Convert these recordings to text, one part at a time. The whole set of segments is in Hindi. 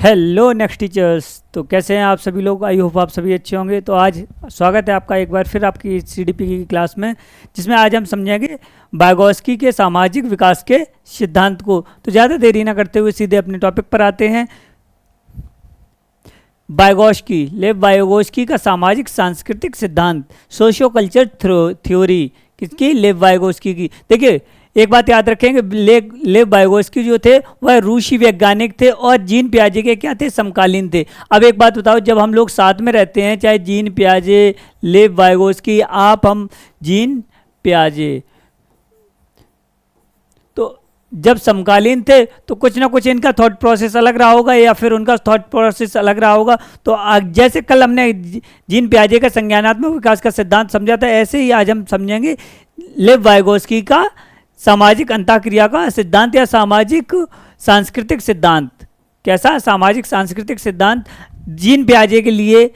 Hello next teachers. तो कैसे हैं आप सभी लोग? आई होप आप सभी अच्छे होंगे। तो आज स्वागत है आपका एक बार फिर आपकी सीडीपी की क्लास में, जिसमें आज हम समझेंगे वाइगोत्स्की के सामाजिक विकास के सिद्धांत को। तो ज़्यादा देरी ना करते हुए सीधे अपने टॉपिक पर आते हैं। वाइगोत्स्की, लेव वाइगोत्स्की का सामाजिक सांस्कृतिक सिद्धांत, सोशियो कल्चर थ्योरी। किसकी? लेव वाइगोत्स्की की। देखिए एक बात याद रखेंगे, लेव वाइगोत्स्की जो थे वह रूसी वैज्ञानिक थे और जीन पियाजे के क्या थे? समकालीन थे। अब एक बात बताओ, जब हम लोग साथ में रहते हैं, चाहे जीन पियाजे, लेव वाइगोत्स्की, हम जीन पियाजे, तो जब समकालीन थे तो कुछ ना कुछ इनका थॉट प्रोसेस अलग रहा होगा या फिर उनका थॉट प्रोसेस अलग रहा होगा। तो जैसे कल हमने जीन पियाजे का संज्ञानात्मक विकास का सिद्धांत समझा था, ऐसे ही आज हम समझेंगे लेव वाइगोत्स्की का सामाजिक अंतःक्रिया का सिद्धांत या सामाजिक सांस्कृतिक सिद्धांत। कैसा सामाजिक सांस्कृतिक सिद्धांत? जीन पियाजे के लिए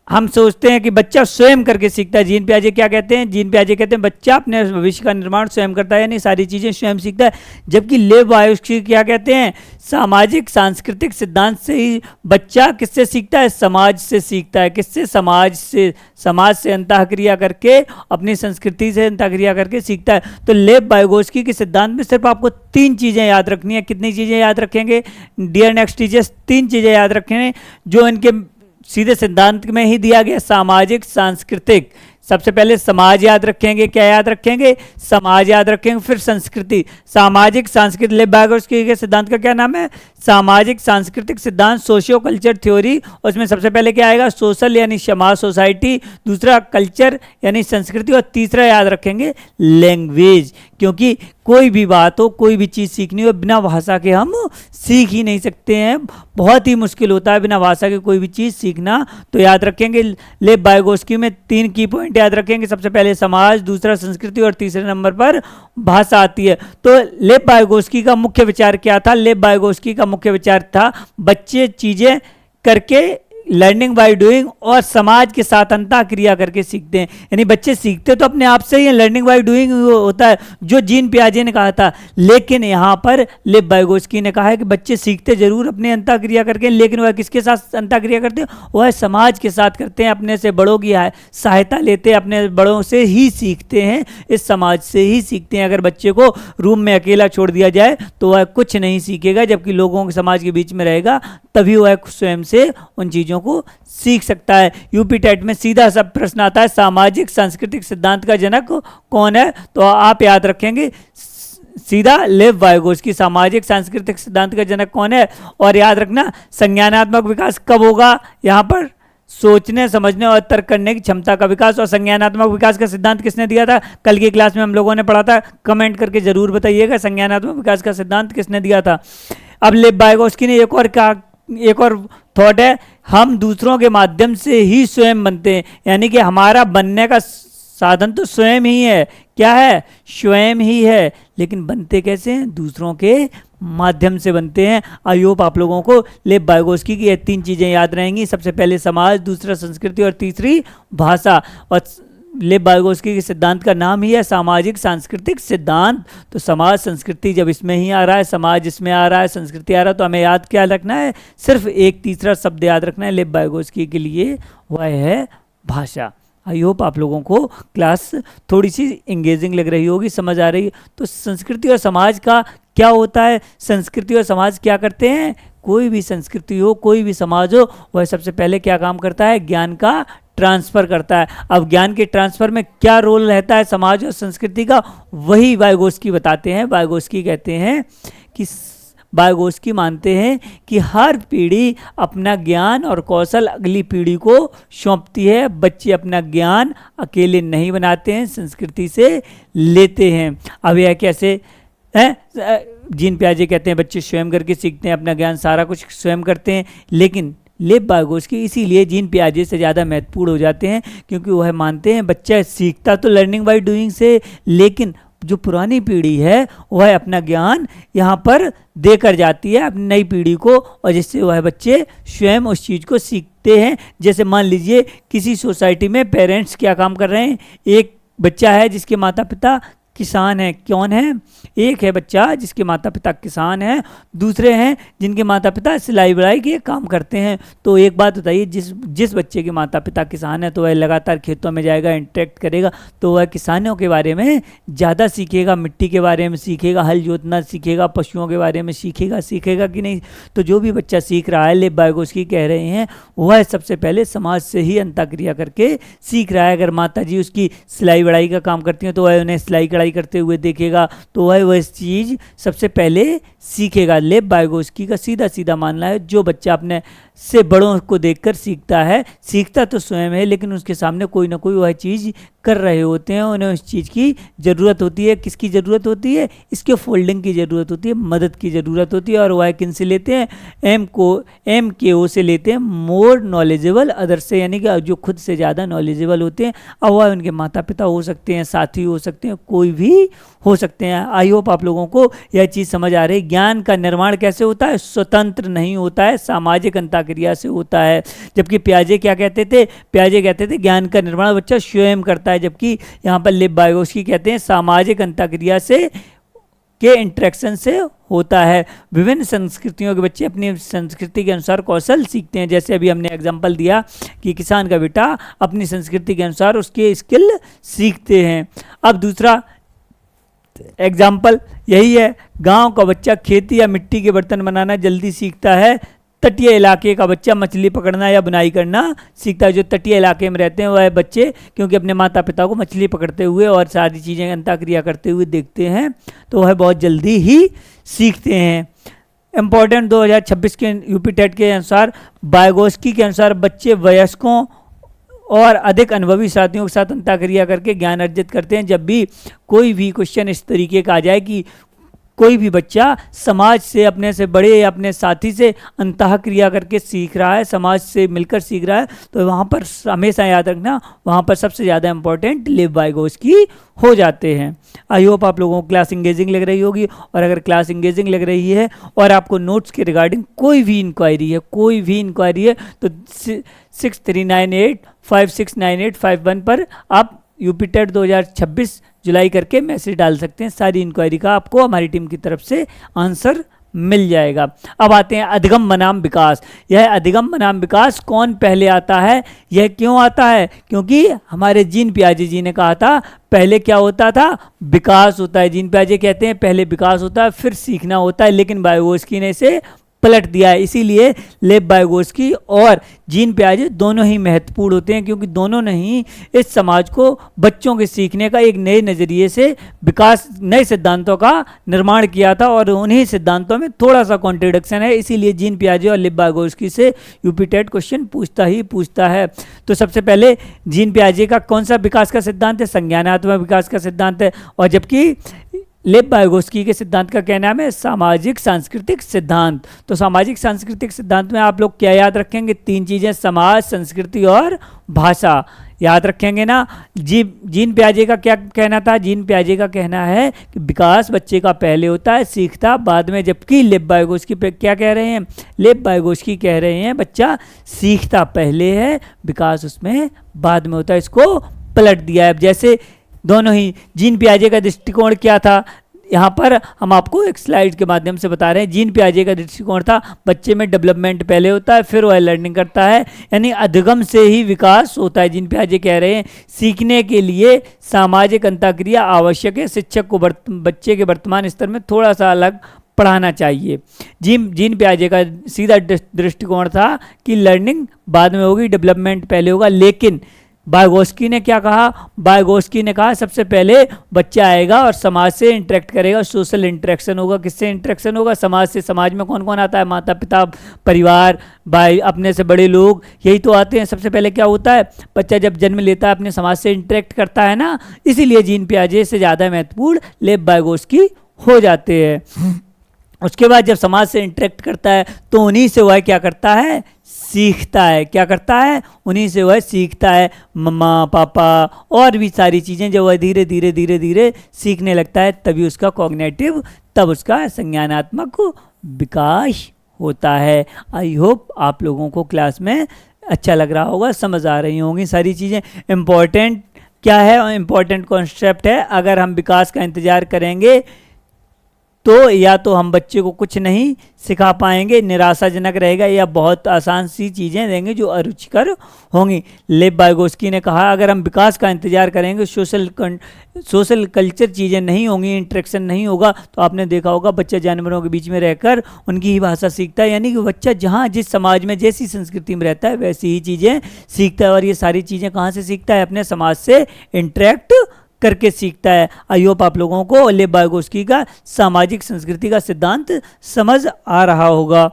हम सोचते हैं कि बच्चा स्वयं करके सीखता है। जीन पियाजे क्या कहते हैं? जीन पियाजे कहते हैं बच्चा अपने भविष्य का निर्माण स्वयं करता है, यानी सारी चीज़ें स्वयं सीखता है। जबकि लेव वाइगोत्स्की क्या कहते हैं? सामाजिक सांस्कृतिक सिद्धांत से ही बच्चा किससे सीखता है? समाज से सीखता है। किससे? समाज से अंतःक्रिया करके, अपनी संस्कृति से अंतःक्रिया करके सीखता है। तो लेव वाइगोत्स्की के सिद्धांत में सिर्फ आपको 3 चीज़ें याद रखनी है। कितनी चीज़ें याद रखेंगे डियर नेक्स्ट टीचर्स? 3 चीज़ें याद रखेंगे जो इनके सीधे सिद्धांत में ही दिया गया। सामाजिक सांस्कृतिक, सबसे पहले समाज याद रखेंगे। क्या याद रखेंगे? समाज याद रखेंगे। फिर संस्कृति, सामाजिक सांस्कृतिक। लेव वाइगोत्स्की के सिद्धांत का क्या नाम है? सामाजिक सांस्कृतिक सिद्धांत, सोशियो कल्चर थ्योरी। उसमें सबसे पहले क्या आएगा? सोशल यानी समाज, सोसाइटी। दूसरा कल्चर यानी संस्कृति। और तीसरा याद रखेंगे लैंग्वेज। क्योंकि कोई भी बात हो, कोई भी चीज़ सीखनी हो, बिना भाषा के हम सीख ही नहीं सकते हैं। बहुत ही मुश्किल होता है बिना भाषा के कोई भी चीज़ सीखना। तो याद रखेंगे लेव वाइगोत्स्की में 3 की पॉइंट याद रखेंगे। सबसे पहले समाज, दूसरा संस्कृति और तीसरे नंबर पर भाषा आती है। तो लेव वाइगोत्स्की का मुख्य विचार क्या था? लेव वाइगोत्स्की का मुख्य विचार था बच्चे चीजें करके, लर्निंग बाय डूइंग, और समाज के साथ अंतःक्रिया करके सीखते हैं। यानी बच्चे सीखते तो अपने आप से ही, लर्निंग बाय डूइंग होता है जो जीन पियाजे ने कहा था। लेकिन यहाँ पर लेव वाइगोत्स्की ने कहा है कि बच्चे सीखते जरूर अपने अंतःक्रिया करके, लेकिन वह किसके साथ अंतःक्रिया करते हैं? वह समाज के साथ करते हैं। अपने से बड़ों की सहायता लेते हैं, अपने बड़ों से ही सीखते हैं, इस समाज से ही सीखते हैं। अगर बच्चे को रूम में अकेला छोड़ दिया जाए तो वह कुछ नहीं सीखेगा, जबकि लोगों के समाज के बीच में रहेगा तभी वह स्वयं से उन चीज़ों को सीख सकता है। यूपी टेट में सीधा सा प्रश्न आता है, सामाजिक सांस्कृतिक सिद्धांत का जनक कौन है? तो आप याद रखेंगे सीधा लेव वाइगोत्स्की। सामाजिक सांस्कृतिक सिद्धांत का जनक कौन है? और याद रखना संज्ञानात्मक विकास कब होगा? यहाँ पर सोचने, समझने और तर्क करने की क्षमता का विकास। और संज्ञानात्मक विकास का सिद्धांत किसने दिया था? कल की क्लास में हम लोगों ने पढ़ा था। कमेंट करके जरूर बताइएगा संज्ञानात्मक विकास का सिद्धांत किसने दिया था। अब लेव वाइगोत्स्की ने एक और थॉट है, हम दूसरों के माध्यम से ही स्वयं बनते हैं। यानी कि हमारा बनने का साधन तो स्वयं ही है। क्या है? स्वयं ही है। लेकिन बनते कैसे हैं? दूसरों के माध्यम से बनते हैं। आई होप आप लोगों को लेव वाइगोत्स्की की ये 3 चीज़ें याद रहेंगी। सबसे पहले समाज, दूसरा संस्कृति और तीसरी भाषा। और लेव वाइगोत्स्की के सिद्धांत का नाम ही है सामाजिक सांस्कृतिक सिद्धांत। तो समाज, संस्कृति जब इसमें ही आ रहा है, समाज इसमें आ रहा है, संस्कृति आ रहा है, तो हमें याद क्या रखना है? सिर्फ एक तीसरा शब्द याद रखना है लेव वाइगोत्स्की के लिए, वह है भाषा। आई होप आप लोगों को क्लास थोड़ी सी इंगेजिंग लग रही होगी, समझ आ रही है। तो संस्कृति और समाज का क्या होता है? संस्कृति और समाज क्या करते हैं? कोई भी संस्कृति हो, कोई भी समाज हो, वह सबसे पहले क्या काम करता है? ज्ञान का ट्रांसफ़र करता है। अब ज्ञान के ट्रांसफ़र में क्या रोल रहता है समाज और संस्कृति का? वही वाइगोत्स्की बताते हैं। वाइगोत्स्की कहते हैं कि वाइगोत्स्की मानते हैं कि हर पीढ़ी अपना ज्ञान और कौशल अगली पीढ़ी को सौंपती है। बच्चे अपना ज्ञान अकेले नहीं बनाते हैं, संस्कृति से लेते हैं। अब यह कैसे है? जीन पियाजे कहते हैं बच्चे स्वयं करके सीखते हैं, अपना ज्ञान सारा कुछ स्वयं करते हैं। लेकिन लेव वाइगोत्स्की इसीलिए जीन पियाजे से ज़्यादा महत्वपूर्ण हो जाते हैं, क्योंकि वह मानते हैं बच्चा सीखता तो लर्निंग बाय डूइंग से, लेकिन जो पुरानी पीढ़ी है वह अपना ज्ञान यहाँ पर देकर जाती है अपनी नई पीढ़ी को, और जिससे वह बच्चे स्वयं उस चीज़ को सीखते हैं। जैसे मान लीजिए किसी सोसाइटी में पेरेंट्स क्या काम कर रहे हैं? एक बच्चा है जिसके माता पिता किसान हैं। कौन है? एक है बच्चा जिसके माता पिता किसान हैं, दूसरे हैं जिनके माता पिता सिलाई बुनाई के काम करते हैं। तो एक बात बताइए, जिस बच्चे के माता पिता किसान हैं तो वह लगातार खेतों में जाएगा, इंटरेक्ट करेगा, तो वह किसानों के बारे में ज़्यादा सीखेगा, मिट्टी के बारे में सीखेगा, हल जोतना सीखेगा, पशुओं के बारे में सीखेगा कि नहीं? तो जो भी बच्चा सीख रहा है, लेव वाइगोस्की कह रहे हैं, वह सबसे पहले समाज से ही अंतःक्रिया करके सीख रहा है। अगर माता जी उसकी सिलाई बढ़ाई का काम करती हैं तो वह उन्हें सिलाई कढ़ाई करते हुए देखेगा, तो वह इस चीज़ सबसे पहले सीखेगा। लेव वाइगोस्की का सीधा सीधा मानना है, जो बच्चा अपने से बड़ों को देखकर सीखता है, सीखता तो स्वयं है, लेकिन उसके सामने कोई ना कोई वह चीज़ कर रहे होते हैं, उन्हें उस चीज़ की ज़रूरत होती है। किसकी ज़रूरत होती है? इसके फोल्डिंग की ज़रूरत होती है, मदद की ज़रूरत होती है। और वह किन से लेते हैं? MKO से लेते हैं, मोर नॉलेजेबल अदर से, यानी कि जो खुद से ज़्यादा नॉलेजेबल होते हैं। अब वह उनके माता पिता हो सकते हैं, साथी हो सकते हैं, कोई भी हो सकते हैं। आई होप आप लोगों को यह चीज़ समझ आ रही है। ज्ञान का निर्माण कैसे होता है? स्वतंत्र नहीं होता है, सामाजिक अंतःक्रिया से होता है। जबकि पियाजे क्या कहते थे? पियाजे कहते थे ज्ञान का निर्माण बच्चा स्वयं करता है, जबकि यहाँ पर लेव वाइगोस्की कहते हैं सामाजिक अंतःक्रिया से के इंटरेक्शन से होता है। विभिन्न संस्कृतियों के बच्चे अपनी संस्कृति के अनुसार कौशल सीखते हैं। जैसे अभी हमने एग्जांपल दिया कि किसान का बेटा अपनी संस्कृति के अनुसार उसके स्किल सीखते हैं। अब दूसरा एग्जाम्पल यही है, गांव का बच्चा खेती या मिट्टी के बर्तन बनाना जल्दी सीखता है। तटीय इलाके का बच्चा मछली पकड़ना या बुनाई करना सीखता है। जो तटीय इलाके में रहते हैं वह बच्चे क्योंकि अपने माता पिता को मछली पकड़ते हुए और सारी चीज़ें अंतःक्रिया करते हुए देखते हैं, तो वह बहुत जल्दी ही सीखते हैं। इम्पोर्टेंट 2026 के यूपी टेट के अनुसार, वाइगोस्की के अनुसार बच्चे वयस्कों और अधिक अनुभवी साथियों के साथ अंतःक्रिया करके ज्ञान अर्जित करते हैं। जब भी कोई भी क्वेश्चन इस तरीके का आ जाए कि कोई भी बच्चा समाज से, अपने से बड़े या अपने साथी से अंतःक्रिया करके सीख रहा है, समाज से मिलकर सीख रहा है, तो वहाँ पर हमेशा याद रखना, वहाँ पर सबसे ज़्यादा इंपॉर्टेंट लेव वाइगोस्की हो जाते हैं। आई होप आप लोगों को क्लास इंगेजिंग लग रही होगी। और अगर क्लास इंगेजिंग लग रही है और आपको नोट्स के रिगार्डिंग कोई भी इंक्वायरी है तो 6398569851 पर आप यूपी टेट 2026 जुलाई करके मैसेज डाल सकते हैं। सारी इंक्वायरी का आपको हमारी टीम की तरफ से आंसर मिल जाएगा। अब आते हैं अधिगम बनाम विकास। यह अधिगम बनाम विकास कौन पहले आता है, यह क्यों आता है? क्योंकि हमारे जीन पियाजे जी ने कहा था पहले क्या होता था? विकास होता है। जीन पियाजे कहते हैं पहले विकास होता है फिर सीखना होता है, लेकिन वाइगोस्की ने इसे पलट दिया है। इसीलिए लेव वाइगोस्की और जीन पियाजे दोनों ही महत्वपूर्ण होते हैं, क्योंकि दोनों ने ही इस समाज को बच्चों के सीखने का एक नए नज़रिए से विकास, नए सिद्धांतों का निर्माण किया था। और उन्हीं सिद्धांतों में थोड़ा सा कॉन्ट्रडिक्शन है, इसीलिए जीन पियाजे और लेव वाइगोस्की से यूपी टेट क्वेश्चन पूछता है। तो सबसे पहले जीन पियाजे का कौन सा विकास का सिद्धांत है? संज्ञानात्मक विकास का सिद्धांत है। और जबकि लेव वाइगोस्की के सिद्धांत का क्या नाम है? सामाजिक सांस्कृतिक सिद्धांत। तो सामाजिक सांस्कृतिक सिद्धांत में आप लोग क्या याद रखेंगे? 3 चीजें, समाज, संस्कृति और भाषा याद रखेंगे ना। जीन पियाजे का क्या कहना था? जीन पियाजे का कहना है कि विकास बच्चे का पहले होता है, सीखता बाद में। जबकि लेव वाइगोस्की पे क्या कह रहे हैं? लेव वाइगोस्की कह रहे हैं बच्चा सीखता पहले है, विकास उसमें बाद में होता है। इसको पलट दिया है। जैसे दोनों ही, जीन पियाजे का दृष्टिकोण क्या था? यहाँ पर हम आपको एक स्लाइड के माध्यम से बता रहे हैं। जीन पियाजे का दृष्टिकोण था बच्चे में डेवलपमेंट पहले होता है फिर वह लर्निंग करता है, यानी अधिगम से ही विकास होता है। जीन पियाजे कह रहे हैं सीखने के लिए सामाजिक अंतःक्रिया आवश्यक है, शिक्षक को बच्चे के वर्तमान स्तर में थोड़ा सा अलग पढ़ाना चाहिए। जीन पियाजे का सीधा दृष्टिकोण था कि लर्निंग बाद में होगी, डेवलपमेंट पहले होगा। लेकिन वाइगोस्की ने क्या कहा? वाइगोस्की ने कहा सबसे पहले बच्चा आएगा और समाज से इंटरेक्ट करेगा, सोशल इंटरेक्शन होगा। किससे इंटरेक्शन होगा? समाज से। समाज में कौन कौन आता है? माता पिता, परिवार, भाई, अपने से बड़े लोग, यही तो आते हैं। सबसे पहले क्या होता है? बच्चा जब जन्म लेता है अपने समाज से इंटरेक्ट करता है ना, इसीलिए जीन पियाजे से ज़्यादा महत्वपूर्ण लेव वाइगोस्की हो जाते हैं। उसके बाद जब समाज से इंटरेक्ट करता है तो उन्हीं से वह क्या करता है? सीखता है। क्या करता है? उन्हीं से वह सीखता है। मम्मा, पापा और भी सारी चीज़ें जब वह धीरे धीरे धीरे धीरे सीखने लगता है, तभी उसका कॉग्निटिव, तब उसका संज्ञानात्मक विकास होता है। आई होप आप लोगों को क्लास में अच्छा लग रहा होगा, समझ आ रही होंगी सारी चीज़ें। इम्पॉर्टेंट क्या है इम्पोर्टेंट कॉन्सेप्ट है, अगर हम विकास का इंतजार करेंगे तो या तो हम बच्चे को कुछ नहीं सिखा पाएंगे, निराशाजनक रहेगा, या बहुत आसान सी चीज़ें देंगे जो अरुचिकर होंगी। लेव वाइगोस्की ने कहा अगर हम विकास का इंतजार करेंगे, सोशल कल्चर चीज़ें नहीं होंगी, इंटरेक्शन नहीं होगा, तो आपने देखा होगा बच्चा जानवरों के बीच में रहकर उनकी ही भाषा सीखता है। यानी कि बच्चा जहाँ जिस समाज में जैसी संस्कृति में रहता है वैसी ही चीज़ें सीखता है, और ये सारी चीज़ें कहाँ से सीखता है? अपने समाज से इंटरेक्ट करके सीखता है। आई होप आप लोगों को लेव वाइगोस्की का सामाजिक संस्कृति का सिद्धांत समझ आ रहा होगा।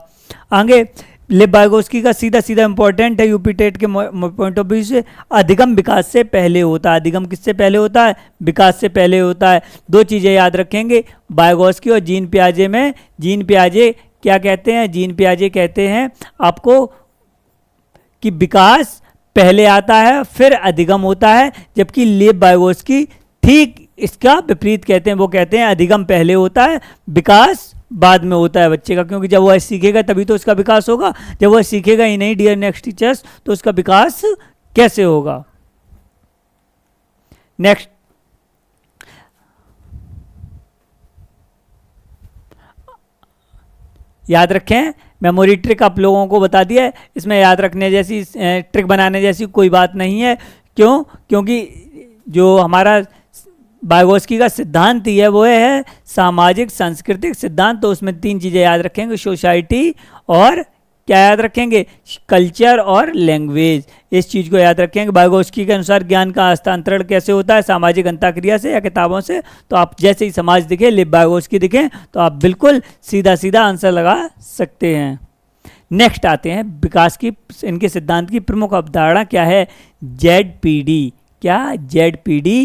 आगे लेव वाइगोस्की का सीधा सीधा इंपॉर्टेंट है यूपी टेट के पॉइंट ऑफ व्यू से, अधिगम विकास से पहले होता है। अधिगम किससे पहले होता है? विकास से पहले होता है। दो चीज़ें याद रखेंगे, वाइगोस्की और जीन पियाजे में। जीन पियाजे क्या कहते हैं? जीन पियाजे कहते हैं आपको कि विकास पहले आता है फिर अधिगम होता है, जबकि लेव वाइगोस्की ठीक इसका विपरीत कहते हैं। वो कहते हैं अधिगम पहले होता है, विकास बाद में होता है बच्चे का, क्योंकि जब वह सीखेगा तभी तो उसका विकास होगा। जब वह सीखेगा ही नहीं डियर नेक्स्ट टीचर्स, तो उसका विकास कैसे होगा? नेक्स्ट, याद रखें, मेमोरी ट्रिक आप लोगों को बता दिया है, इसमें याद रखने जैसी ट्रिक बनाने जैसी कोई बात नहीं है। क्यों? क्योंकि जो हमारा वाइगोस्की का सिद्धांत ही है वो है सामाजिक सांस्कृतिक सिद्धांत। तो उसमें तीन चीज़ें याद रखेंगे, सोसाइटी और क्या याद रखेंगे? कल्चर और लैंग्वेज। इस चीज़ को याद रखेंगे। वाइगोस्की के अनुसार ज्ञान का हस्तांतरण कैसे होता है? सामाजिक अंतःक्रिया से या किताबों से। तो आप जैसे ही समाज दिखे, लेव वाइगोस्की दिखे, तो आप बिल्कुल सीधा सीधा आंसर लगा सकते हैं। नेक्स्ट आते हैं विकास की, इनके सिद्धांत की प्रमुख अवधारणा क्या है? ZPD। क्या? ZPD,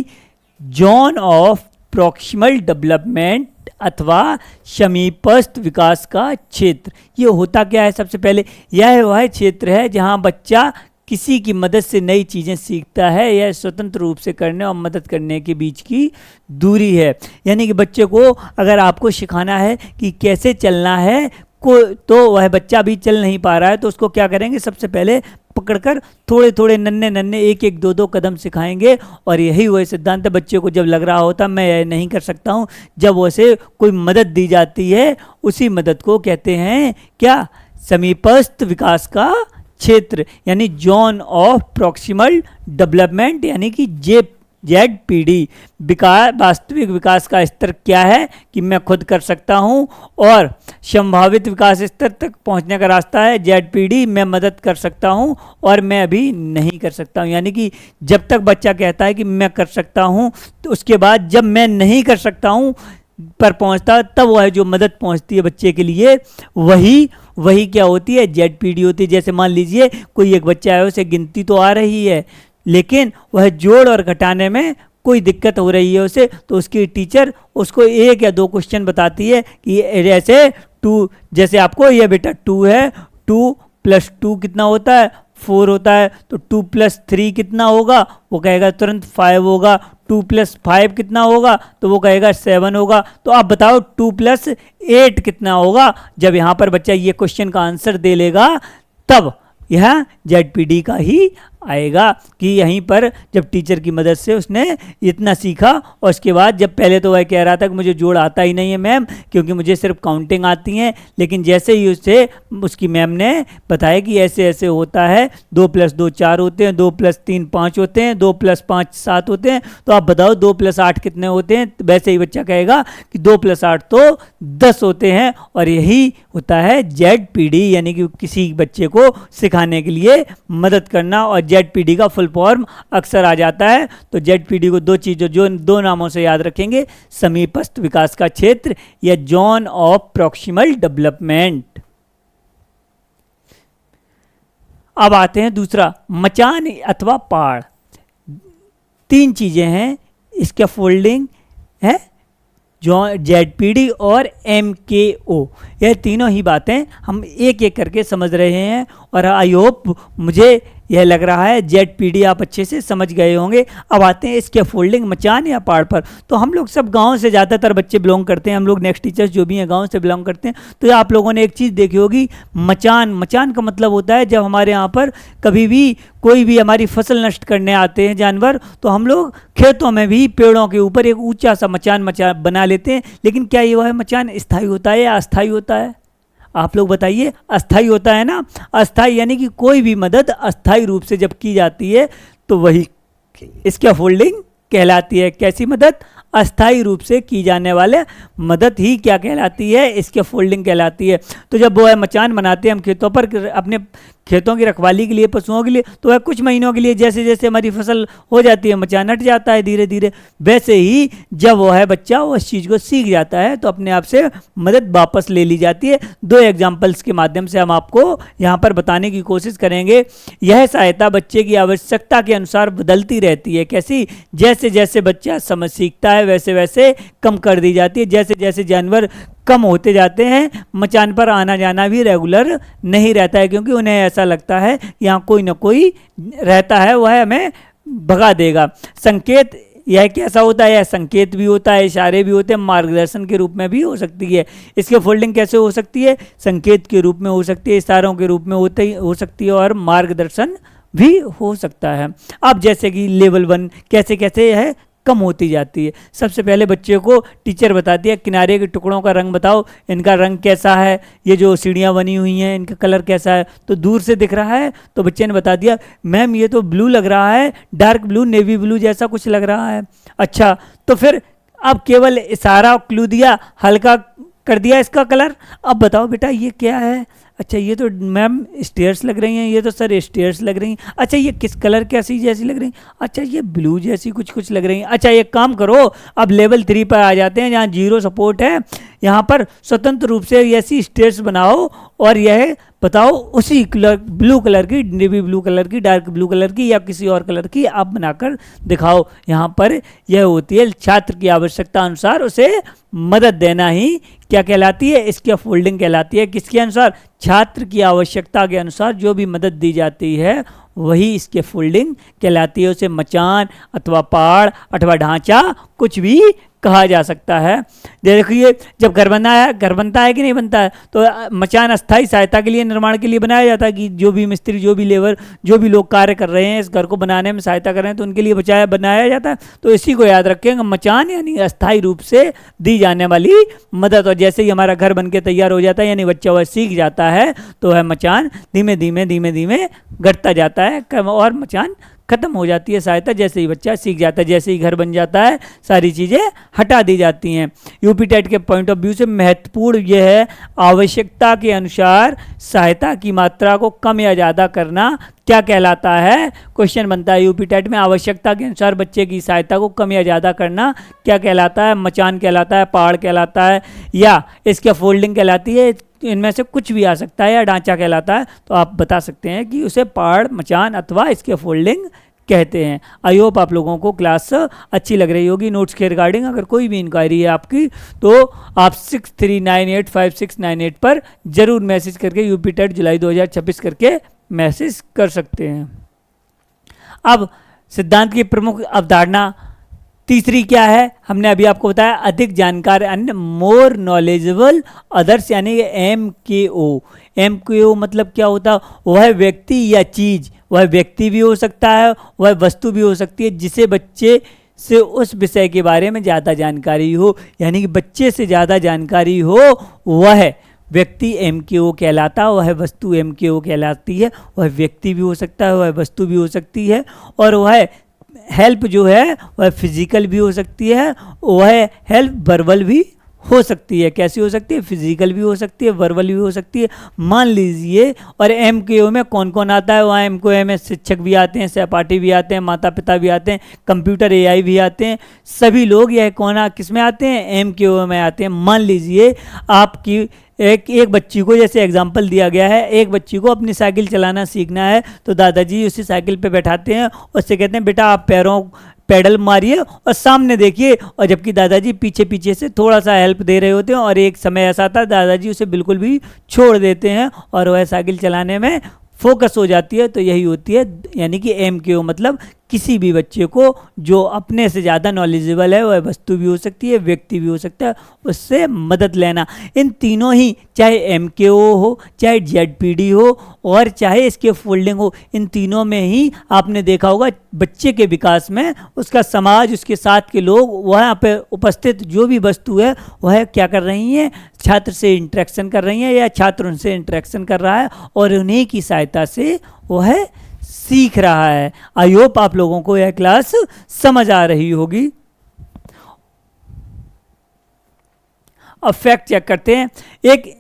zone of proximal development अथवा समीपस्थ विकास का क्षेत्र। ये होता क्या है? सबसे पहले यह वह क्षेत्र है जहां बच्चा किसी की मदद से नई चीज़ें सीखता है, यह स्वतंत्र रूप से करने और मदद करने के बीच की दूरी है। यानी कि बच्चे को अगर आपको सिखाना है कि कैसे चलना है तो वह बच्चा भी चल नहीं पा रहा है, तो उसको क्या करेंगे? सबसे पहले पकड़कर थोड़े थोड़े नन्हे नन्हे एक एक दो दो कदम सिखाएंगे। और यही वही सिद्धांत है, बच्चे को जब लग रहा होता मैं यह नहीं कर सकता हूँ, जब उसे कोई मदद दी जाती है, उसी मदद को कहते हैं क्या? समीपस्थ विकास का क्षेत्र, यानी जोन ऑफ प्रॉक्सिमल डेवलपमेंट, यानी कि ZPD। विकास, वास्तविक विकास का स्तर क्या है कि मैं खुद कर सकता हूं, और संभावित विकास स्तर तक पहुंचने का रास्ता है ZPD, मैं मदद कर सकता हूं और मैं अभी नहीं कर सकता हूं। यानी कि जब तक बच्चा कहता है कि मैं कर सकता हूं, तो उसके बाद जब मैं नहीं कर सकता हूं पर पहुंचता है, तब वह जो मदद पहुंचती है बच्चे के लिए, वही क्या होती है? ZPD होती है। जैसे मान लीजिए कोई एक बच्चा है, उसे गिनती तो आ रही है, लेकिन वह जोड़ और घटाने में कोई दिक्कत हो रही है उसे, तो उसकी टीचर उसको एक या दो क्वेश्चन बताती है कि जैसे 2, जैसे आपको ये बेटा 2 है, 2 + 2 कितना होता है? 4 होता है। तो 2 + 3 कितना होगा? वो कहेगा तुरंत 5 होगा। 2 + 5 कितना होगा? तो वो कहेगा 7 होगा। तो आप बताओ 2 + 8 कितना होगा? जब यहाँ पर बच्चा ये क्वेश्चन का आंसर दे लेगा, तब यह ZPD का ही आएगा कि यहीं पर जब टीचर की मदद से उसने इतना सीखा, और उसके बाद जब पहले तो वह कह रहा था कि मुझे जोड़ आता ही नहीं है मैम, क्योंकि मुझे सिर्फ काउंटिंग आती है, लेकिन जैसे ही उसकी मैम ने बताया कि ऐसे ऐसे होता है, 2 + 2 4 होते हैं, 2 + 3 5 होते हैं, 2 + 5 7 होते हैं, तो आप बताओ 2 + 8 कितने होते हैं? वैसे ही बच्चा कहेगा कि 2 + 8 तो 10 होते हैं। और यही होता है ZPD, यानी कि किसी बच्चे को सिखाने के लिए मदद करना। और ZPD का फुल फॉर्म अक्सर आ जाता है। तो ZPD को दो चीज़ों, जो दो नामों से याद रखेंगे, समीपस्थ विकास का क्षेत्र या जोन ऑफ प्रॉक्सिमल डेवलपमेंट। अब आते हैं दूसरा, मचान अथवा पाड़। 3 चीजें हैं, इसका फोल्डिंग है, जो ZPD और MKO, यह तीनों ही बातें हम एक एक करके समझ रहे हैं। और आई होप मुझे यह लग रहा है ZPD आप अच्छे से समझ गए होंगे। अब आते हैं इसके फोल्डिंग मचान या पहाड़ पर। तो हम लोग सब गांव से ज़्यादातर बच्चे बिलोंग करते हैं, हम लोग नेक्स्ट टीचर्स जो भी हैं गांव से बिलोंग करते हैं। तो आप लोगों ने एक चीज़ देखी होगी, मचान। मचान का मतलब होता है जब हमारे यहाँ पर कभी भी कोई भी हमारी फसल नष्ट करने आते हैं जानवर, तो हम लोग खेतों में भी पेड़ों के ऊपर एक ऊंचा सा मचान बना लेते हैं। लेकिन क्या ये वह मचान स्थायी होता है या अस्थायी होता है? आप लोग बताइए। अस्थायी होता है ना। अस्थायी यानी कि कोई भी मदद अस्थायी रूप से जब की जाती है तो वही इसका फोल्डिंग कहलाती है। कैसी मदद? अस्थायी रूप से की जाने वाले मदद ही क्या कहलाती है? इसके फोल्डिंग कहलाती है। तो जब वो है मचान बनाते हैं हम खेतों पर अपने खेतों की रखवाली के लिए, पशुओं के लिए, तो वह कुछ महीनों के लिए जैसे जैसे हमारी फसल हो जाती है मचान हट जाता है धीरे धीरे। वैसे ही जब वो है बच्चा वो इस चीज़ को सीख जाता है तो अपने आप से मदद वापस ले ली जाती है। दो एग्जाम्पल्स के माध्यम से हम आपको यहाँ पर बताने की कोशिश करेंगे। यह सहायता बच्चे की आवश्यकता के अनुसार बदलती रहती है। कैसी? जैसे जैसे बच्चा समझ सीखता है वैसे वैसे कम कर दी जाती है। जैसे जैसे जानवर कम होते जाते हैं, मचान पर आना जाना भी रेगुलर नहीं रहता है, क्योंकि उन्हें ऐसा लगता है यहाँ कोई ना कोई रहता है, वह हमें भगा देगा। संकेत यह कैसा होता है? यह संकेत भी होता है, इशारे भी होते हैं, मार्गदर्शन के रूप में भी हो सकती है। इसके फोल्डिंग कैसे हो सकती है? संकेत के रूप में हो सकती है, इशारों के रूप में हो सकती है, और मार्गदर्शन भी हो सकता है। अब जैसे कि लेवल 1 कैसे कैसे है कम होती जाती है। सबसे पहले बच्चे को टीचर बताती है किनारे के टुकड़ों का रंग बताओ, इनका रंग कैसा है, ये जो सीढ़ियाँ बनी हुई हैं इनका कलर कैसा है। तो दूर से दिख रहा है तो बच्चे ने बता दिया मैम ये तो ब्लू लग रहा है, डार्क ब्लू, नेवी ब्लू जैसा कुछ लग रहा है। अच्छा, तो फिर अब केवल इशारा क्लू दिया, हल्का कर दिया इसका कलर। अब बताओ बेटा ये क्या है? अच्छा ये तो मैम स्टेयर्स लग रही हैं, ये तो सर स्टेयर्स लग रही हैं। अच्छा ये किस कलर कैसी जैसी लग रही हैं? अच्छा ये ब्लू जैसी कुछ कुछ लग रही हैं। अच्छा एक काम करो, अब लेवल 3 पर आ जाते हैं जहाँ 0 सपोर्ट है। यहाँ पर स्वतंत्र रूप से ऐसी स्टेयर्स बनाओ और यह बताओ उसी कलर, ब्लू कलर की, नेवी ब्लू कलर की, डार्क ब्लू कलर की या किसी और कलर की आप बनाकर दिखाओ। यहाँ पर यह होती है छात्र की आवश्यकता अनुसार उसे मदद देना ही क्या कहलाती है? इसकी फोल्डिंग कहलाती है। किसके अनुसार? छात्र की आवश्यकता के अनुसार जो भी मदद दी जाती है वही इसके फोल्डिंग कहलाती है। उसे मचान अथवा पहाड़ अथवा ढांचा कुछ भी कहा जा सकता है। देखिए जब घर बनता है कि नहीं बनता है, तो मचान अस्थायी सहायता के लिए, निर्माण के लिए बनाया जाता है कि जो भी मिस्त्री, जो भी लेबर, जो भी लोग कार्य कर रहे हैं इस घर को बनाने में सहायता कर रहे हैं तो उनके लिए बनाया जाता है। तो इसी को याद रखेंगे, मचान यानी अस्थायी रूप से दी जाने वाली मदद। और जैसे ही हमारा घर बन के तैयार हो जाता है यानी बच्चा वह सीख जाता है तो वह मचान धीमे धीमे घटता जाता है और मचान खत्म हो जाती है सहायता। जैसे ही बच्चा सीख जाता है, जैसे ही घर बन जाता है सारी चीज़ें हटा दी जाती हैं। यूपी टेट के पॉइंट ऑफ व्यू से महत्वपूर्ण यह है आवश्यकता के अनुसार सहायता की मात्रा को कम या ज़्यादा करना क्या कहलाता है? क्वेश्चन बनता है यूपी टेट में, आवश्यकता के अनुसार बच्चे की सहायता को कम या ज़्यादा करना क्या कहलाता है? मचान कहलाता है, पहाड़ कहलाता है, या इसके फोल्डिंग कहलाती है? इनमें से कुछ भी आ सकता है, या ढांचा कहलाता है। तो आप बता सकते हैं कि उसे पहाड़, मचान अथवा इसके फोल्डिंग कहते हैं। आई होप आप लोगों को क्लास अच्छी लग रही होगी। नोट्स के रिगार्डिंग अगर कोई भी इंक्वायरी है आपकी तो आप 63985698 पर जरूर मैसेज करके यूपी टेट जुलाई 2026 करके मैसेज कर सकते हैं। अब सिद्धांत की प्रमुख अवधारणा तीसरी क्या है? हमने अभी आपको बताया अधिक जानकार, अन्य, मोर नॉलेजेबल अदर्स, यानी MKO। MKO मतलब क्या होता है? वह व्यक्ति या चीज़, वह व्यक्ति भी हो सकता है, वह वस्तु भी हो सकती है जिसे बच्चे से उस विषय के बारे में ज़्यादा जानकारी हो, यानी कि बच्चे से ज़्यादा जानकारी हो वह व्यक्ति MKO कहलाता है, वह वस्तु MKO कहलाती है। वह व्यक्ति भी हो सकता है, वह वस्तु भी हो सकती है, और वह हेल्प जो है वह फिजिकल भी हो सकती है, वह हेल्प वर्बल भी हो सकती है। कैसी हो सकती है? फिजिकल भी हो सकती है, वर्बल भी हो सकती है। मान लीजिए, और MKO में कौन कौन आता है? वहाँ MKO में शिक्षक भी आते हैं, सहपाठी भी आते हैं, माता पिता भी आते हैं, कंप्यूटर AI भी आते हैं। सभी लोग यह किस में आते हैं? MKO में आते हैं। मान लीजिए आपकी एक बच्ची को, जैसे एग्जाम्पल दिया गया है, एक बच्ची को अपनी साइकिल चलाना सीखना है तो दादाजी उसी साइकिल पे बैठाते हैं और उससे कहते हैं बेटा आप पैडल मारिए और सामने देखिए, और जबकि दादाजी पीछे पीछे से थोड़ा सा हेल्प दे रहे होते हैं। और एक समय ऐसा आता है दादाजी उसे बिल्कुल भी छोड़ देते हैं और वह साइकिल चलाने में फोकस हो जाती है तो यही होती है, यानी कि MKO मतलब किसी भी बच्चे को जो अपने से ज़्यादा नॉलेजेबल है, वह वस्तु भी हो सकती है, व्यक्ति भी हो सकता है, उससे मदद लेना। इन तीनों ही, चाहे MKO हो, चाहे ZPD हो और चाहे इसके फोल्डिंग हो, इन तीनों में ही आपने देखा होगा बच्चे के विकास में उसका समाज, उसके साथ के लोग, वहाँ पे उपस्थित जो भी वस्तु है वह क्या कर रही हैं, छात्र से इंटरेक्शन कर रही हैं या छात्र उनसे इंटरेक्शन कर रहा है और उन्हीं की सहायता से वह सीख रहा है। आई होप आप लोगों को यह क्लास समझ आ रही होगी। अब फैक्ट चेक करते हैं। एक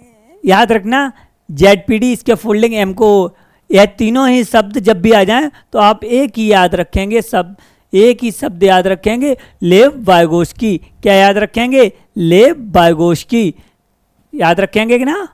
याद रखना, ZPD, इसके फोल्डिंग, MKO, यह तीनों ही शब्द जब भी आ जाएं तो आप एक ही याद रखेंगे, एक ही शब्द याद रखेंगे, लेव वाइगोस्की। क्या याद रखेंगे? लेव वाइगोस्की याद रखेंगे कि ना?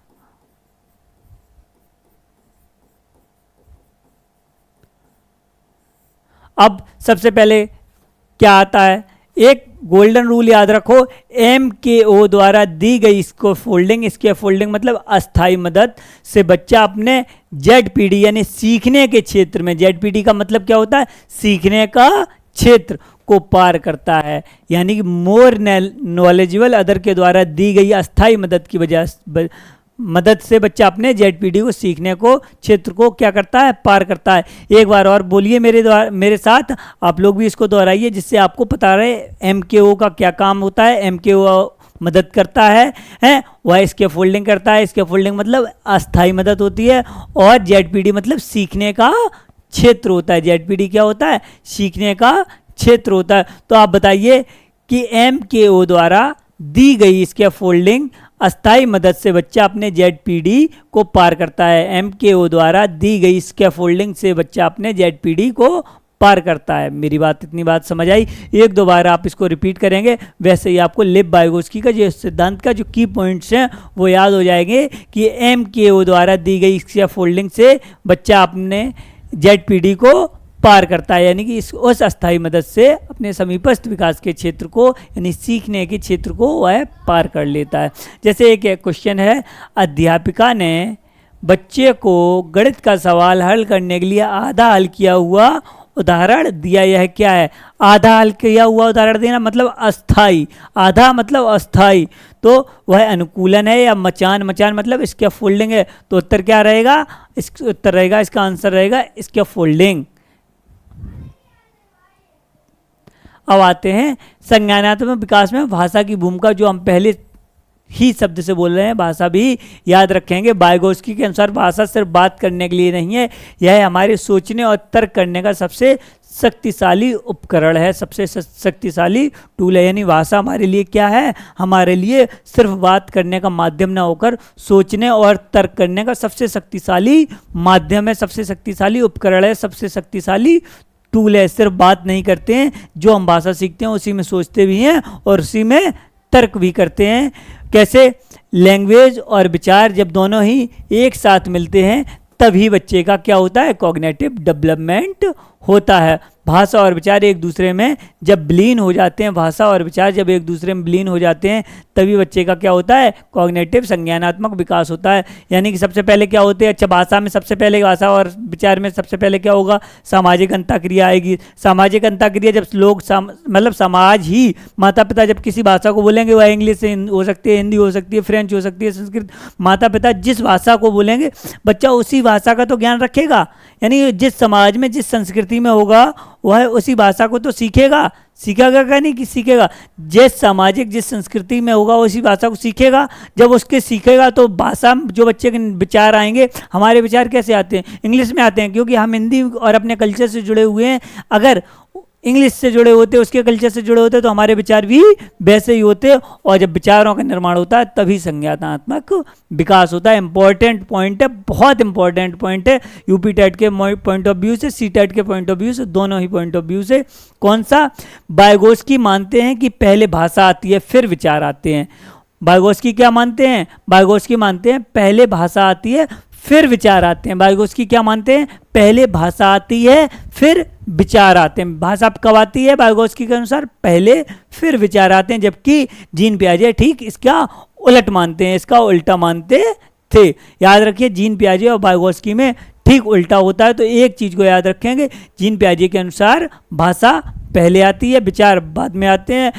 अब सबसे पहले क्या आता है, एक गोल्डन रूल याद रखो, MKO द्वारा दी गई इसको फोल्डिंग, इसके फोल्डिंग मतलब अस्थाई मदद से बच्चा अपने ZPD यानी सीखने के क्षेत्र में, ZPD का मतलब क्या होता है, सीखने का क्षेत्र को पार करता है। यानी कि मोर नॉलेजेबल अदर के द्वारा दी गई अस्थाई मदद की वजह मदद से बच्चा अपने ZPD को सीखने को क्षेत्र को क्या करता है, पार करता है। एक बार और बोलिए मेरे साथ, आप लोग भी इसको दोहराइए जिससे आपको पता रहे MKO का क्या काम होता है। MKO मदद करता है वह इसके फोल्डिंग करता है, इसके फोल्डिंग मतलब अस्थाई मदद होती है, और ZPD मतलब सीखने का क्षेत्र होता है। ZPD क्या होता है, सीखने का क्षेत्र होता है। तो आप बताइए कि MKO द्वारा दी गई इसके फोल्डिंग अस्थाई मदद से बच्चा अपने ZPD को पार करता है। MKO द्वारा दी गई स्कैफोल्डिंग से बच्चा अपने ZPD को पार करता है। मेरी बात, इतनी बात समझ आई? एक दो बार आप इसको रिपीट करेंगे, वैसे ही आपको लेव वाइगोस्की का जो सिद्धांत का जो की पॉइंट्स हैं वो याद हो जाएंगे कि MKO द्वारा दी गई स्कैफोल्डिंग से बच्चा अपने ZPD को पार करता है, यानी कि उस अस्थाई मदद से अपने समीपस्थ विकास के क्षेत्र को यानी सीखने के क्षेत्र को वह पार कर लेता है। जैसे एक क्वेश्चन है, अध्यापिका ने बच्चे को गणित का सवाल हल करने के लिए आधा हल किया हुआ उदाहरण दिया। यह क्या है? आधा हल किया हुआ उदाहरण देना मतलब अस्थाई, आधा मतलब अस्थाई, तो वह अनुकूलन है या मचान, मचान मतलब इसका फोल्डिंग है। तो उत्तर क्या रहेगा? उत्तर रहेगा, इसका आंसर रहेगा इसका फोल्डिंग। अब आते हैं संज्ञानात्मक विकास में भाषा की भूमिका, जो हम पहले ही शब्द से बोल रहे हैं, भाषा भी याद रखेंगे। वाइगोस्की के अनुसार भाषा सिर्फ बात करने के लिए नहीं है, यह हमारे सोचने और तर्क करने का सबसे शक्तिशाली उपकरण है, सबसे शक्तिशाली टूल है। यानी भाषा हमारे लिए क्या है? हमारे लिए सिर्फ बात करने का माध्यम ना होकर सोचने और तर्क करने का सबसे शक्तिशाली माध्यम है, सबसे शक्तिशाली उपकरण है, सबसे शक्तिशाली टूल है। सिर्फ बात नहीं करते हैं, जो हम भाषा सीखते हैं उसी में सोचते भी हैं और उसी में तर्क भी करते हैं। कैसे? लैंग्वेज और विचार जब दोनों ही एक साथ मिलते हैं तभी बच्चे का क्या होता है? कॉग्निटिव डेवलपमेंट होता है। भाषा और विचार एक दूसरे में जब विलीन हो जाते हैं, भाषा और विचार जब एक दूसरे में विलीन हो जाते हैं तभी बच्चे का क्या होता है? कॉग्निटिव संज्ञानात्मक विकास होता है। यानी कि सबसे पहले क्या होते हैं? अच्छा, भाषा में सबसे पहले, भाषा और विचार में सबसे पहले क्या होगा? सामाजिक अंतःक्रिया आएगी। सामाजिक अंतःक्रिया जब लोग मतलब समाज ही, माता पिता जब किसी भाषा को बोलेंगे वह इंग्लिश से हो सकती है, हिंदी हो सकती है, फ्रेंच हो सकती है, संस्कृत, माता पिता जिस भाषा को बोलेंगे बच्चा उसी भाषा का तो ज्ञान रखेगा। यानी जिस समाज में जिस संस्कृति में होगा वह उसी भाषा को तो सीखेगा, सीखेगा क्या? नहीं कि सीखेगा। जिस सामाजिक जिस संस्कृति में होगा उसी भाषा को सीखेगा। जब उसके सीखेगा तो भाषा जो बच्चे के विचार आएंगे, हमारे विचार कैसे आते हैं? इंग्लिश में आते हैं, क्योंकि हम हिंदी और अपने कल्चर से जुड़े हुए हैं। अगर इंग्लिश से जुड़े होते, उसके कल्चर से जुड़े होते तो हमारे विचार भी वैसे ही होते, और जब विचारों का निर्माण होता है तभी संज्ञानात्मक विकास होता है। इंपॉर्टेंट पॉइंट है, बहुत इंपॉर्टेंट पॉइंट है, यूपी टेट के पॉइंट ऑफ व्यू से, सी टेट के पॉइंट ऑफ व्यू से, दोनों ही पॉइंट ऑफ व्यू से। कौन सा? वाइगोस्की मानते हैं कि पहले भाषा आती है फिर विचार आते हैं। वाइगोस्की क्या मानते हैं? वाइगोस्की मानते हैं पहले भाषा आती है फिर विचार आते हैं। वाइगोस्की क्या मानते हैं? पहले भाषा आती है फिर विचार आते हैं। भाषा कब आती है? वाइगोस्की के अनुसार पहले फिर विचार आते हैं, जबकि जीन पियाजे ठीक इसका उलट मानते हैं, इसका उल्टा मानते थे। याद रखिए, जीन पियाजे और वाइगोस्की में ठीक उल्टा होता है। तो एक चीज़ को याद रखेंगे, जीन पियाजे के अनुसार भाषा पहले आती है, विचार बाद में आते हैं।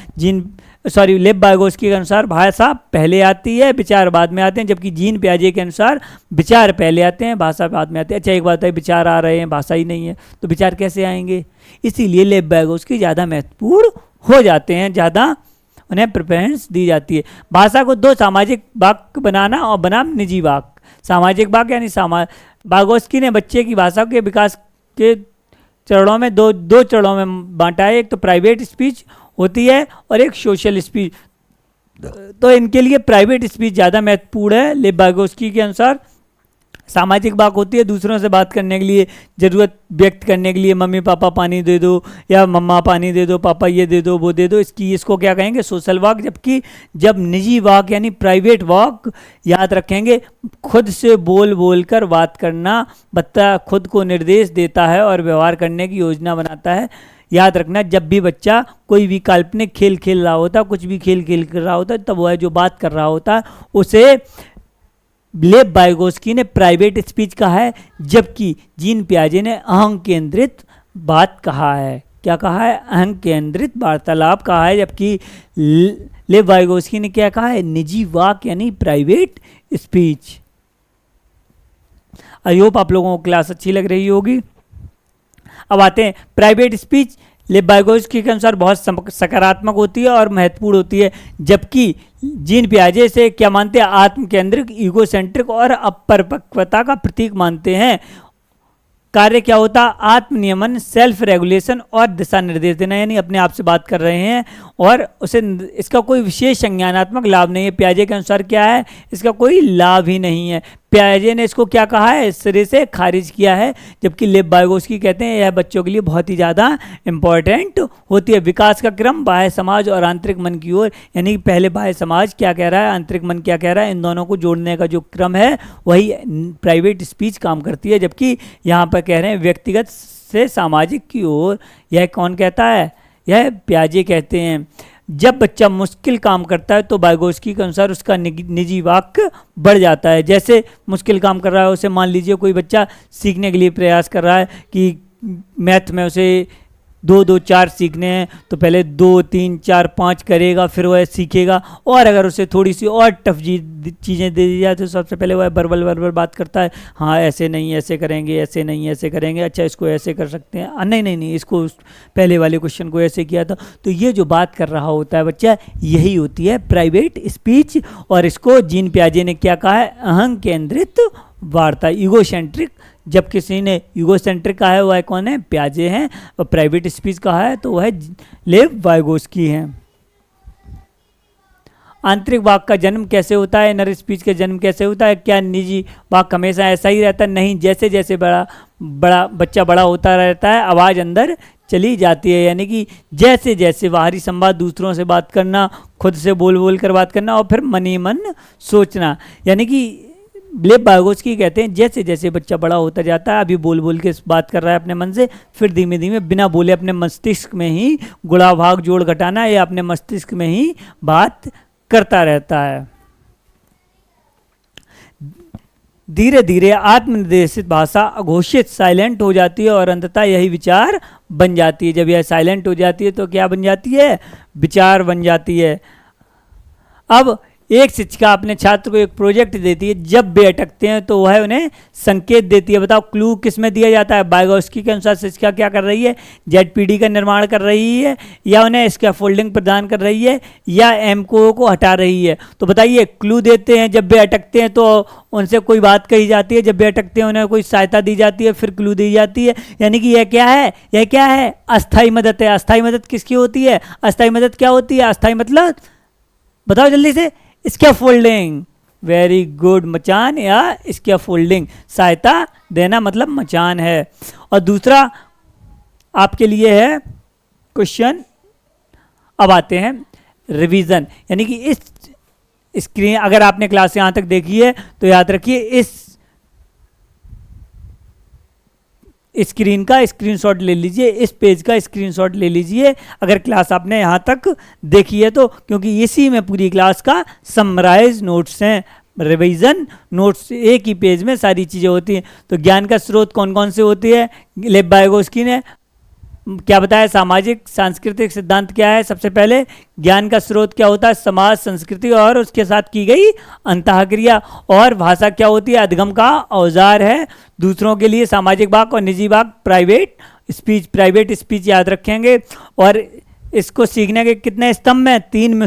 लेव वाइगोत्स्की के अनुसार भाषा पहले आती है, विचार बाद में आते हैं, जबकि जीन पियाजे के अनुसार विचार पहले आते हैं, भाषा बाद में आते हैं। अच्छा, एक बात है, विचार आ रहे हैं, भाषा ही नहीं है, तो विचार कैसे आएंगे? इसीलिए लेव वाइगोत्स्की ज़्यादा महत्वपूर्ण हो जाते हैं, ज़्यादा उन्हें प्रेफरेंस दी जाती है। भाषा को दो सामाजिक वाक्य बनाना और बनाम निजी वाक्य। सामाजिक वाक्य यानी वाइगोत्स्की ने बच्चे की भाषा के विकास के चरणों में दो चरणों में बांटा है। एक तो प्राइवेट स्पीच होती है और एक सोशल स्पीच। तो इनके लिए प्राइवेट स्पीच ज़्यादा महत्वपूर्ण है लेव वाइगोत्स्की के अनुसार। सामाजिक वाक्य होती है दूसरों से बात करने के लिए, ज़रूरत व्यक्त करने के लिए, मम्मी पापा पानी दे दो, या मम्मा पानी दे दो, पापा ये दे दो, वो दे दो, इसको क्या कहेंगे? सोशल वाक्य। जबकि जब निजी वाक्य यानी प्राइवेट वाक्य, याद रखेंगे, खुद से बोल कर बात करना, बच्चा खुद को निर्देश देता है और व्यवहार करने की योजना बनाता है। याद रखना, जब भी बच्चा कोई भी काल्पनिक खेल खेल रहा होता, कुछ भी खेल खेल रहा होता, तब वह जो बात कर रहा होता उसे लेव वाइगोत्स्की ने प्राइवेट स्पीच कहा है, जबकि जीन पियाजे ने अहं केंद्रित बात कहा है। क्या कहा है? अहं केंद्रित वार्तालाप कहा है। जबकि लेव वाइगोत्स्की ने क्या कहा है? निजी वाक्य यानी प्राइवेट स्पीच। आई होप आप लोगों को क्लास अच्छी लग रही होगी। अब आते हैं प्राइवेट स्पीच। लेव वाइगोत्स्की के अनुसार बहुत सकारात्मक होती है और महत्वपूर्ण होती है, जबकि जीन पियाजे से क्या मानते हैं? आत्म केंद्रिक, ईगोसेंट्रिक और अपरिपक्वता का प्रतीक मानते हैं। कार्य क्या होता? आत्मनियमन, सेल्फ रेगुलेशन और दिशा निर्देश देना, यानी अपने आप से बात कर रहे हैं और उसे इसका कोई विशेष संज्ञानात्मक लाभ नहीं है। पियाजे के अनुसार क्या है? इसका कोई लाभ ही नहीं है। पियाजे ने इसको क्या कहा है? इस सिरे से खारिज किया है। जबकि लेव वाइगोत्स्की कहते हैं यह बच्चों के लिए बहुत ही ज़्यादा इंपॉर्टेंट होती है। विकास का क्रम बाह्य समाज और आंतरिक मन की ओर, यानी पहले बाह्य समाज क्या कह रहा है, आंतरिक मन क्या कह रहा है, इन दोनों को जोड़ने का जो क्रम है वही प्राइवेट स्पीच काम करती है। जबकि यहाँ पर कह रहे हैं व्यक्तिगत से सामाजिक की ओर, यह कौन कहता है? यह पियाजे कहते हैं। जब बच्चा मुश्किल काम करता है तो वाइगोत्स्की के अनुसार उसका निजी वाक्य बढ़ जाता है। जैसे मुश्किल काम कर रहा है, उसे मान लीजिए कोई बच्चा सीखने के लिए प्रयास कर रहा है कि मैथ में उसे 2 2 4 सीखने हैं, तो पहले 2 3 4 5 करेगा, फिर वह सीखेगा। और अगर उसे थोड़ी सी और टफ चीज़ें दे दी जाए तो सबसे पहले वह बरबर बात करता है, हाँ ऐसे नहीं ऐसे करेंगे, ऐसे नहीं ऐसे करेंगे, अच्छा इसको ऐसे कर सकते हैं, नहीं इसको पहले वाले क्वेश्चन को ऐसे किया था। तो ये जो बात कर रहा होता है बच्चा, यही होती है प्राइवेट स्पीच। और इसको जीन पियाजे ने क्या कहा है? अहं केंद्रित वार्ता, ईगोसेंट्रिक। जब किसी ने ईगोसेंट्रिक कहा है वह कौन है? पियाजे हैं। और प्राइवेट स्पीच कहा है तो वह लेव वाइगोत्स्की हैं। आंतरिक वाक्य का जन्म कैसे होता है? इनर स्पीच का जन्म कैसे होता है? क्या निजी वाक्य हमेशा ऐसा ही रहता है? नहीं, जैसे जैसे बच्चा बड़ा होता रहता है, आवाज़ अंदर चली जाती है। यानी कि जैसे जैसे बाहरी संवाद, दूसरों से बात करना, खुद से बोल कर बात करना, और फिर मन ही मन सोचना। यानी कि लेव वाइगोत्स्की कहते हैं जैसे जैसे बच्चा बड़ा होता जाता है, अभी बोल के बात कर रहा है अपने मन से, फिर धीमे धीमे बिना बोले अपने मस्तिष्क में ही गुणा भाग जोड़ घटाना, या अपने मस्तिष्क में ही बात करता रहता है। धीरे धीरे आत्मनिर्देशित भाषा अघोषित साइलेंट हो जाती है और अंततः यही विचार बन जाती है। जब यह साइलेंट हो जाती है तो क्या बन जाती है? विचार बन जाती है। अब एक शिक्षिका अपने छात्र को एक प्रोजेक्ट देती है, जब वे अटकते हैं तो वह उन्हें संकेत देती है। बताओ क्लू किस में दिया जाता है? वाइगोत्स्की के अनुसार शिक्षिका क्या कर रही है? ZPD का निर्माण कर रही है, या उन्हें स्कैफोल्डिंग प्रदान कर रही है, या एमको को हटा रही है? तो बताइए, क्लू देते हैं, जब वे अटकते हैं तो उनसे कोई बात कही जाती है, जब वे अटकते हैं उन्हें कोई सहायता दी जाती है, फिर क्लू दी जाती है। यानी कि यह क्या है? यह क्या है? अस्थायी मदद है। अस्थायी मदद किसकी होती है? अस्थायी मदद क्या होती है? अस्थायी मतलब बताओ जल्दी से। स्कैफोल्डिंग। वेरी गुड, मचान या स्कैफोल्डिंग, सहायता देना मतलब मचान है। और दूसरा आपके लिए है क्वेश्चन। अब आते हैं रिवीजन, यानी कि इस स्क्रीन, अगर आपने क्लास यहां तक देखी है तो याद रखिए, इस स्क्रीन का स्क्रीनशॉट ले लीजिए, इस पेज का स्क्रीनशॉट ले लीजिए अगर क्लास आपने यहाँ तक देखी है तो, क्योंकि इसी में पूरी क्लास का समराइज नोट्स हैं। रिवीजन नोट्स, एक ही पेज में सारी चीज़ें होती हैं। तो ज्ञान का स्रोत कौन कौन से होती है, लेव वाइगोस्की ने क्या बताया, सामाजिक सांस्कृतिक सिद्धांत क्या है। सबसे पहले ज्ञान का स्रोत क्या होता है, समाज, संस्कृति और उसके साथ की गई अंतःक्रिया। और भाषा क्या होती है, अधिगम का औजार है। दूसरों के लिए सामाजिक वाक् और निजी वाक्, प्राइवेट स्पीच याद रखेंगे। और इसको सीखने के कितने स्तंभ हैं, 3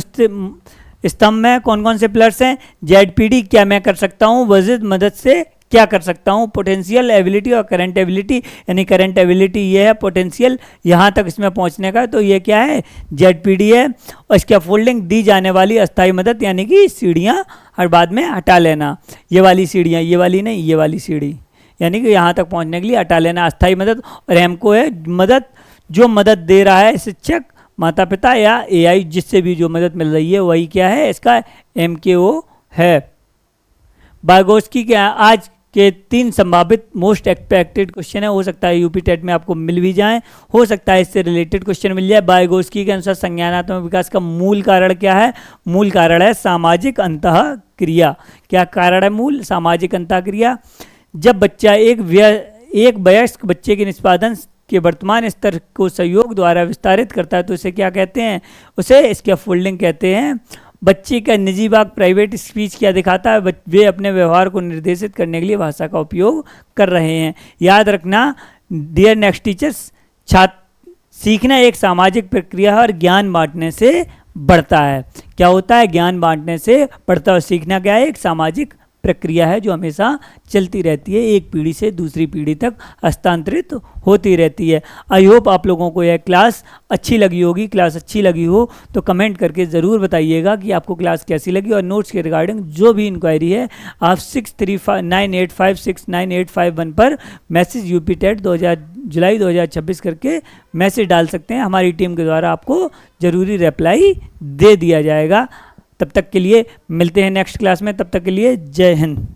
स्तंभ हैं। कौन कौन से पिलर्स हैं, जेडपीडी क्या मैं कर सकता हूँ, वजिद मदद से क्या कर सकता हूँ, पोटेंशियल एबिलिटी और करंट एबिलिटी। यानी करंट एबिलिटी ये है, पोटेंशियल यहाँ तक इसमें पहुँचने का, तो ये क्या है, जेडपीडी है। और इसका फोल्डिंग दी जाने वाली अस्थायी मदद, यानी कि सीढ़ियाँ हर बाद में हटा लेना। ये वाली सीढ़ियाँ, ये वाली नहीं, ये वाली सीढ़ी, यानी कि यहाँ तक पहुँचने के लिए हटा लेना अस्थायी मदद। और एमको है मदद, जो मदद दे रहा है शिक्षक, माता पिता या एआई, जिससे भी जो मदद मिल रही है वही क्या है, इसका एमकेओ है। वाइगोस्की के आज के 3 संभावित मोस्ट एक्सपेक्टेड क्वेश्चन है, हो सकता है यूपी टेट में आपको मिल भी जाएं, हो सकता है इससे रिलेटेड क्वेश्चन मिल जाए। वाइगोस्की के अनुसार संज्ञानात्मक विकास का मूल कारण क्या है, मूल कारण है सामाजिक अंतःक्रिया। क्या कारण है मूल, सामाजिक अंतःक्रिया। जब बच्चा एक वयस्क बच्चे के निष्पादन के वर्तमान स्तर को सहयोग द्वारा विस्तारित करता है तो इसे क्या कहते हैं, उसे स्कैफोल्डिंग कहते हैं। बच्चे का निजी वाक्, प्राइवेट स्पीच क्या दिखाता है, वे अपने व्यवहार को निर्देशित करने के लिए भाषा का उपयोग कर रहे हैं। याद रखना डियर नेक्स्ट टीचर्स, छात्र सीखना एक सामाजिक प्रक्रिया है और ज्ञान बांटने से बढ़ता है। क्या होता है, ज्ञान बांटने से बढ़ता है। सीखना क्या है, एक सामाजिक प्रक्रिया है जो हमेशा चलती रहती है, एक पीढ़ी से दूसरी पीढ़ी तक हस्तांतरित होती रहती है। आई होप आप लोगों को यह क्लास अच्छी लगी होगी। क्लास अच्छी लगी हो तो कमेंट करके ज़रूर बताइएगा कि आपको क्लास कैसी लगी। और नोट्स के रिगार्डिंग जो भी इंक्वायरी है आप 6359856981 पर मैसेज यूपी टेट जुलाई 2026 करके मैसेज डाल सकते हैं। हमारी टीम के द्वारा आपको ज़रूरी रिप्लाई दे दिया जाएगा। तब तक के लिए मिलते हैं नेक्स्ट क्लास में, तब तक के लिए जय हिंद।